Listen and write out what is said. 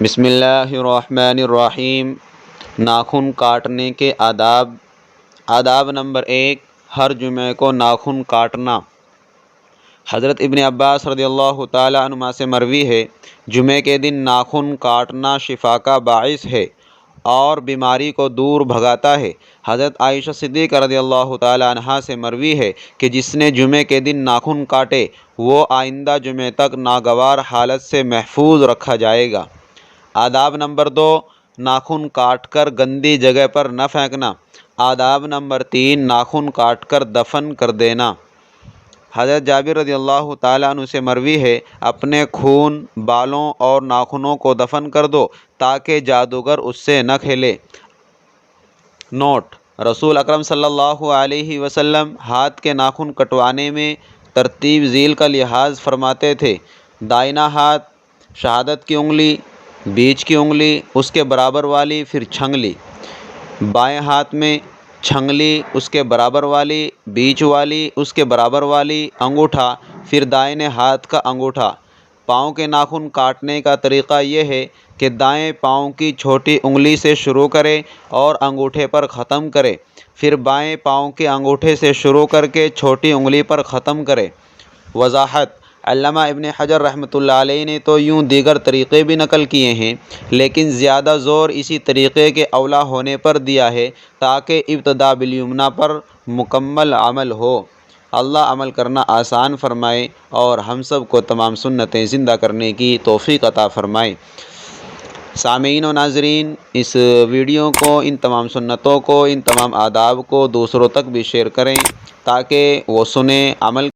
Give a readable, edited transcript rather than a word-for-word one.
بسم اللہ الرحمن الرحیم۔ ناخن کاٹنے کے آداب نمبر 1، ہر جمعہ کو ناخن کاٹنا۔ حضرت ابن عباس رضی اللہ تعالیٰ عنہما سے مروی ہے، جمعہ کے دن ناخن کاٹنا شفا کا باعث ہے اور بیماری کو دور بھگاتا ہے۔ حضرت عائشہ صدیقہ رضی اللہ تعالیٰ عنہا سے مروی ہے کہ جس نے جمعہ کے دن ناخن کاٹے وہ آئندہ جمعہ تک ناگوار حالت سے محفوظ رکھا جائے گا۔ آداب نمبر 2، ناخن کاٹ کر گندی جگہ پر نہ پھینکنا۔ آداب نمبر 3، ناخن کاٹ کر دفن کر دینا۔ حضرت جابر رضی اللہ تعالیٰ عنہ سے مروی ہے، اپنے خون، بالوں اور ناخنوں کو دفن کر دو تاکہ جادوگر اس سے نہ کھیلے۔ نوٹ: رسول اکرم صلی اللہ علیہ وسلم ہاتھ کے ناخن کٹوانے میں ترتیب ذیل کا لحاظ فرماتے تھے۔ دائیں ہاتھ شہادت کی انگلی، بیچ کی انگلی، اس کے برابر والی، پھر چھنگلی۔ بائیں ہاتھ میں چھنگلی، اس کے برابر والی، بیچ والی، اس کے برابر والی، انگوٹھا، پھر دائیں ہاتھ کا انگوٹھا۔ پاؤں کے ناخن کاٹنے کا طریقہ یہ ہے کہ دائیں پاؤں کی چھوٹی انگلی سے شروع کرے اور انگوٹھے پر ختم کرے، پھر بائیں پاؤں کے انگوٹھے سے شروع کر کے چھوٹی انگلی پر ختم کرے۔ وضاحت: علامہ ابن حجر رحمۃ اللہ علیہ نے تو یوں دیگر طریقے بھی نقل کیے ہیں، لیکن زیادہ زور اسی طریقے کے اولیٰ ہونے پر دیا ہے تاکہ ابتدا بالیمنی پر مکمل عمل ہو۔ اللہ عمل کرنا آسان فرمائے اور ہم سب کو تمام سنتیں زندہ کرنے کی توفیق عطا فرمائے۔ سامعین و ناظرین، اس ویڈیو کو، ان تمام سنتوں کو، ان تمام آداب کو دوسروں تک بھی شیئر کریں تاکہ وہ سنیں، عمل